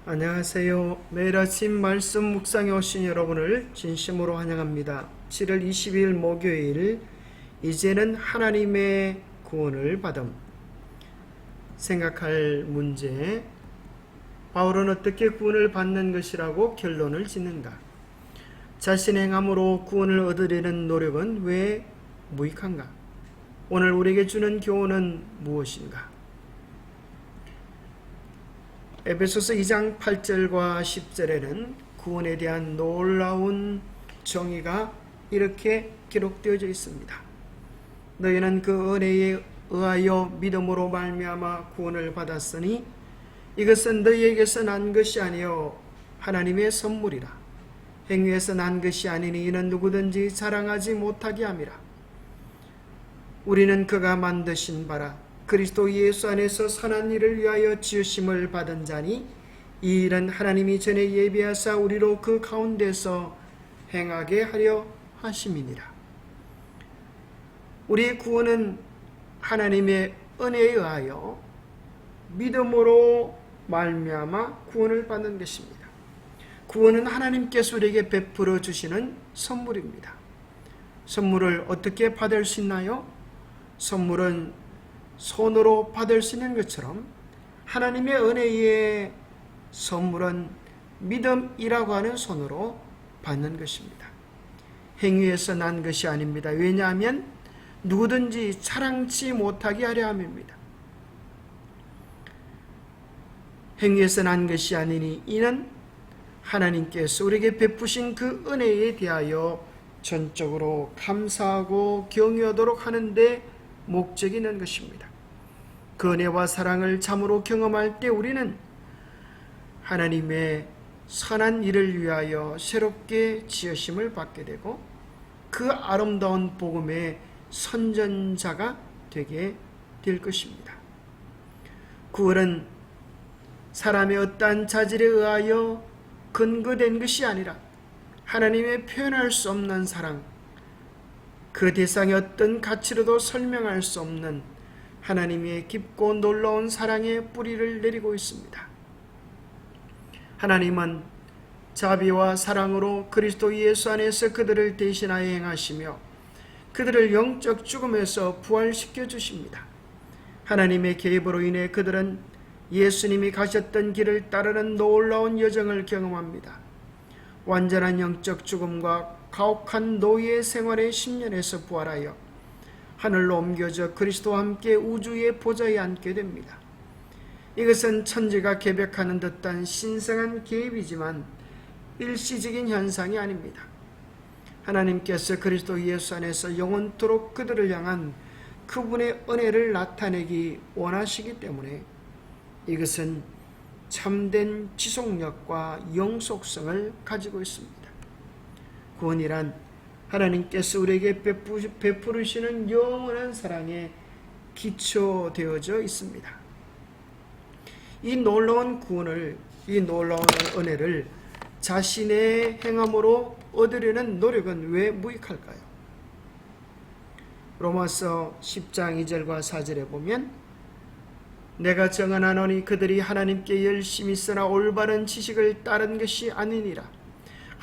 안녕하세요. 매일 아침 말씀 묵상에 오신 여러분을 진심으로 환영합니다. 7월 20일 목요일, 이제는 하나님의 구원을 받음. 생각할 문제, 바울은 어떻게 구원을 받는 것이라고 결론을 짓는가? 자신의 행함으로 구원을 얻으려는 노력은 왜 무익한가? 오늘 우리에게 주는 교훈은 무엇인가? 에베소서 2장 8절과 10절에는 구원에 대한 놀라운 정의가 이렇게 기록되어져 있습니다. 너희는 그 은혜에 의하여 믿음으로 말미암아 구원을 받았으니 이것은 너희에게서 난 것이 아니요 하나님의 선물이라. 행위에서 난 것이 아니니 이는 누구든지 자랑하지 못하게 함이라. 우리는 그가 만드신 바라 그리스도 예수 안에서 선한 일을 위하여 지으심을 받은 자니 이 일은 하나님이 전에 예비하사 우리로 그 가운데서 행하게 하려 하심이니라. 우리의 구원은 하나님의 은혜에 의하여 믿음으로 말미암아 구원을 받는 것입니다. 구원은 하나님께서 우리에게 베풀어 주시는 선물입니다. 선물을 어떻게 받을 수 있나요? 선물은 손으로 받을 수 있는 것처럼 하나님의 은혜의 선물은 믿음이라고 하는 손으로 받는 것입니다. 행위에서 난 것이 아닙니다. 왜냐하면 누구든지 자랑치 못하게 하려 함입니다. 행위에서 난 것이 아니니 이는 하나님께서 우리에게 베푸신 그 은혜에 대하여 전적으로 감사하고 경외하도록 하는데 목적이 있는 것입니다. 그 은혜와 사랑을 참으로 경험할 때 우리는 하나님의 선한 일을 위하여 새롭게 지으심을 받게 되고 그 아름다운 복음의 선전자가 되게 될 것입니다. 구원은 사람의 어떠한 자질에 의하여 근거된 것이 아니라 하나님의 표현할 수 없는 사랑, 그 대상의 어떤 가치로도 설명할 수 없는 하나님의 깊고 놀라운 사랑의 뿌리를 내리고 있습니다. 하나님은 자비와 사랑으로 그리스도 예수 안에서 그들을 대신하여 행하시며 그들을 영적 죽음에서 부활시켜 주십니다. 하나님의 개입으로 인해 그들은 예수님이 가셨던 길을 따르는 놀라운 여정을 경험합니다. 완전한 영적 죽음과 가혹한 노예의 생활의 10년에서 부활하여 하늘로 옮겨져 그리스도와 함께 우주의 보좌에 앉게 됩니다. 이것은 천지가 계백하는 듯한 신성한 개입이지만 일시적인 현상이 아닙니다. 하나님께서 그리스도 예수 안에서 영원토록 그들을 향한 그분의 은혜를 나타내기 원하시기 때문에 이것은 참된 지속력과 영속성을 가지고 있습니다. 구원이란 하나님께서 우리에게 베푸시는 영원한 사랑에 기초되어져 있습니다. 이 놀라운 구원을, 이 놀라운 은혜를 자신의 행함으로 얻으려는 노력은 왜 무익할까요? 로마서 10장 2절과 4절에 보면 내가 정언하노니 그들이 하나님께 열심히 쓰나 올바른 지식을 따른 것이 아니니라.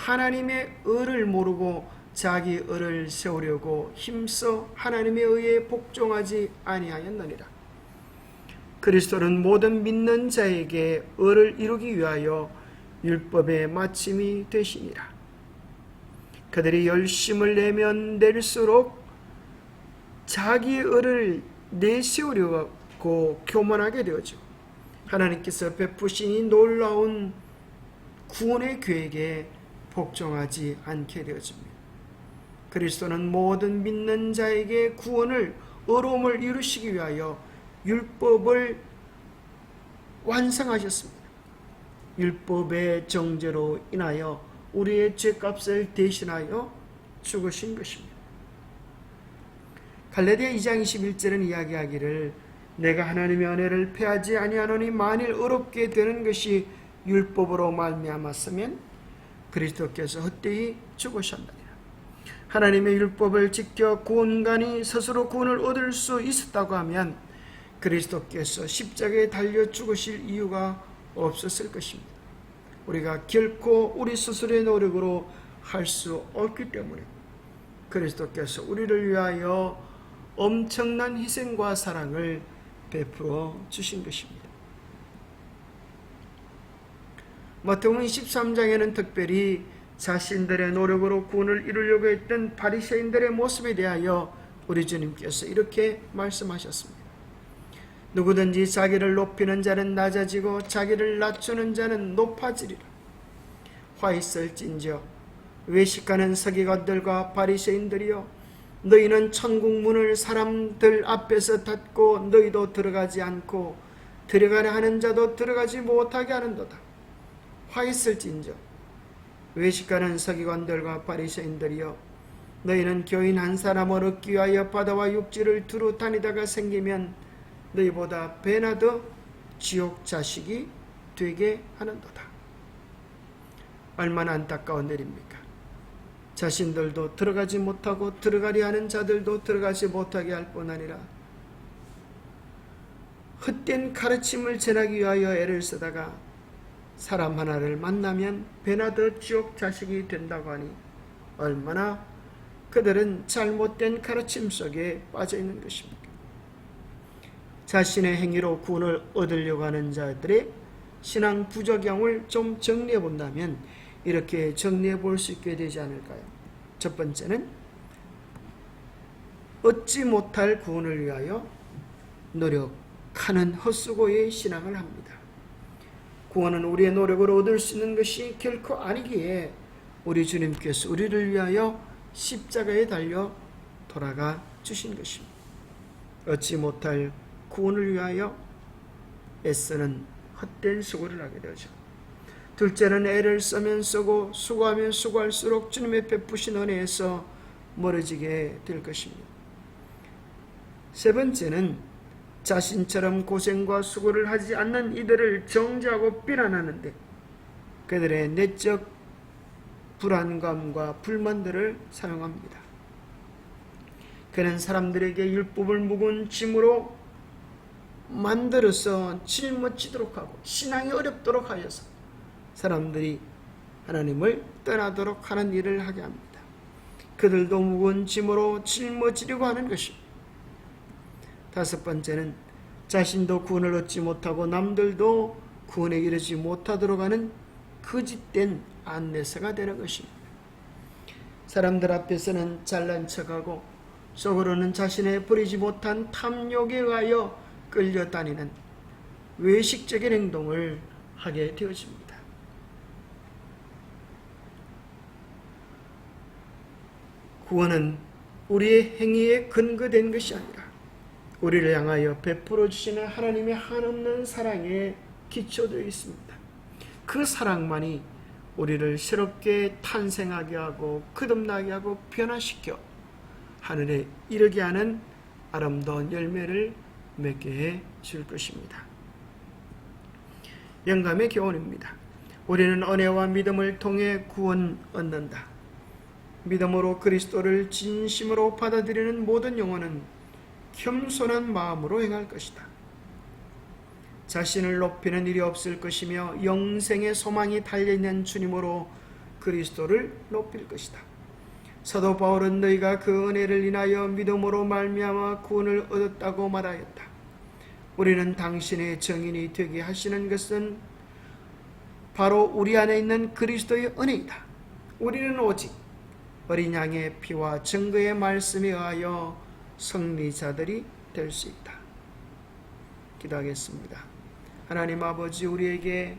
하나님의 의를 모르고 자기 의를 세우려고 힘써 하나님의 의에 복종하지 아니하였느니라. 그리스도는 모든 믿는 자에게 의를 이루기 위하여 율법의 마침이 되시니라. 그들이 열심을 내면 낼수록 자기 의를 내세우려고 교만하게 되어져 하나님께서 베푸신 이 놀라운 구원의 계획에 복종하지 않게 되어집니다. 그리스도는 모든 믿는 자에게 구원을, 의로움을 이루시기 위하여 율법을 완성하셨습니다. 율법의 정죄로 인하여 우리의 죄값을 대신하여 죽으신 것입니다. 갈라디아 2장 21절은 이야기하기를 내가 하나님의 은혜를 패하지 아니하노니 만일 의롭게 되는 것이 율법으로 말미암았으면 그리스도께서 헛되이 죽으셨느니라. 하나님의 율법을 지켜 구원관이 스스로 구원을 얻을 수 있었다고 하면 그리스도께서 십자가에 달려 죽으실 이유가 없었을 것입니다. 우리가 결코 우리 스스로의 노력으로 할 수 없기 때문에 그리스도께서 우리를 위하여 엄청난 희생과 사랑을 베풀어 주신 것입니다. 마태복음 23장에는 특별히 자신들의 노력으로 구원을 이루려고 했던 바리새인들의 모습에 대하여 우리 주님께서 이렇게 말씀하셨습니다. 누구든지 자기를 높이는 자는 낮아지고 자기를 낮추는 자는 높아지리라. 화 있을진저 외식하는 서기관들과 바리새인들이여, 너희는 천국 문을 사람들 앞에서 닫고 너희도 들어가지 않고 들어가려 하는 자도 들어가지 못하게 하는도다. 화 있을진저 외식하는 서기관들과 바리새인들이여, 너희는 교인 한 사람을 얻기 위하여 바다와 육지를 두루 다니다가 생기면 너희보다 배나 더 지옥 자식이 되게 하는도다. 얼마나 안타까운 일입니까? 자신들도 들어가지 못하고 들어가려 하는 자들도 들어가지 못하게 할 뿐 아니라 헛된 가르침을 전하기 위하여 애를 쓰다가 사람 하나를 만나면 배나 더 지옥 자식이 된다고 하니 얼마나 그들은 잘못된 가르침 속에 빠져 있는 것입니까? 자신의 행위로 구원을 얻으려고 하는 자들의 신앙 부작용을 좀 정리해 본다면 이렇게 정리해 볼 수 있게 되지 않을까요? 첫 번째는 얻지 못할 구원을 위하여 노력하는 헛수고의 신앙을 합니다. 구원은 우리의 노력으로 얻을 수 있는 것이 결코 아니기에 우리 주님께서 우리를 위하여 십자가에 달려 돌아가 주신 것입니다. 얻지 못할 구원을 위하여 애쓰는 헛된 수고를 하게 되죠. 둘째는 애를 쓰면 쓰고 수고하면 수고할수록 주님의 베푸신 은혜에서 멀어지게 될 것입니다. 세 번째는 자신처럼 고생과 수고를 하지 않는 이들을 정죄하고 비난하는데 그들의 내적 불안감과 불만들을 사용합니다. 그는 사람들에게 율법을 무거운 짐으로 만들어서 짊어지도록 하고 신앙이 어렵도록 하여서 사람들이 하나님을 떠나도록 하는 일을 하게 합니다. 그들도 무거운 짐으로 짊어지려고 하는 것입니다. 다섯 번째는 자신도 구원을 얻지 못하고 남들도 구원에 이르지 못하도록 하는 거짓된 안내서가 되는 것입니다. 사람들 앞에서는 잘난 척하고 속으로는 자신의 버리지 못한 탐욕에 의하여 끌려다니는 외식적인 행동을 하게 되어집니다. 구원은 우리의 행위에 근거된 것이 아니라 우리를 향하여 베풀어 주시는 하나님의 한없는 사랑에 기초되어 있습니다. 그 사랑만이 우리를 새롭게 탄생하게 하고 거듭나게 하고 변화시켜 하늘에 이르게 하는 아름다운 열매를 맺게 해 줄 것입니다. 영감의 교훈입니다. 우리는 은혜와 믿음을 통해 구원 얻는다. 믿음으로 그리스도를 진심으로 받아들이는 모든 영혼은 겸손한 마음으로 행할 것이다. 자신을 높이는 일이 없을 것이며 영생의 소망이 달려있는 주님으로 그리스도를 높일 것이다. 사도 바울은 너희가 그 은혜를 인하여 믿음으로 말미암아 구원을 얻었다고 말하였다. 우리는 당신의 증인이 되게 하시는 것은 바로 우리 안에 있는 그리스도의 은혜이다. 우리는 오직 어린 양의 피와 증거의 말씀에 의하여 승리자들이 될 수 있다. 기도하겠습니다. 하나님 아버지, 우리에게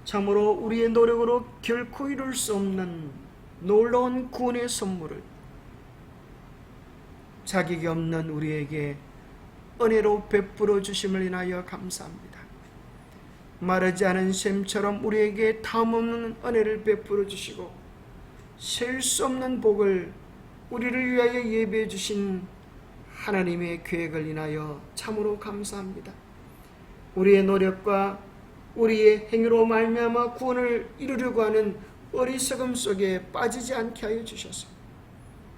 참으로 우리의 노력으로 결코 이룰 수 없는 놀라운 구원의 선물을 자격이 없는 우리에게 은혜로 베풀어 주심을 인하여 감사합니다. 마르지 않은 샘처럼 우리에게 탐없는 은혜를 베풀어 주시고 셀 수 없는 복을 우리를 위하여 예배해 주신 하나님의 계획을 인하여 참으로 감사합니다. 우리의 노력과 우리의 행위로 말미암아 구원을 이루려고 하는 어리석음 속에 빠지지 않게 하여 주셔서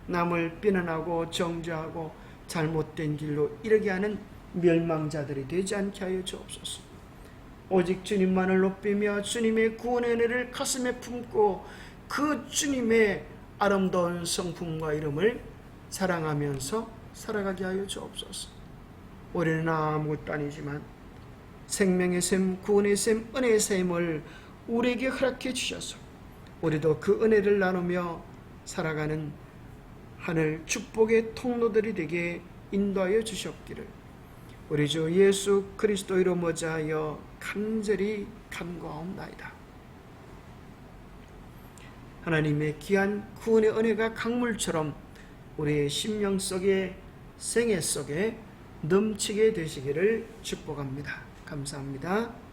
남을 비난하고 정죄하고 잘못된 길로 이르게 하는 멸망자들이 되지 않게 하여 주옵소서. 오직 주님만을 높이며 주님의 구원의 은혜를 가슴에 품고 그 주님의 아름다운 성품과 이름을 사랑하면서 살아가게 하여 주옵소서. 우리는 아무것도 아니지만 생명의 샘, 구원의 샘, 은혜의 샘을 우리에게 허락해 주셔서 우리도 그 은혜를 나누며 살아가는 하늘 축복의 통로들이 되게 인도하여 주셨기를 우리 주 예수 그리스도로 모자하여 간절히 간구하옵나이다. 하나님의 귀한 구원의 은혜가 강물처럼 우리의 심령 속에 생애 속에 넘치게 되시기를 축복합니다. 감사합니다.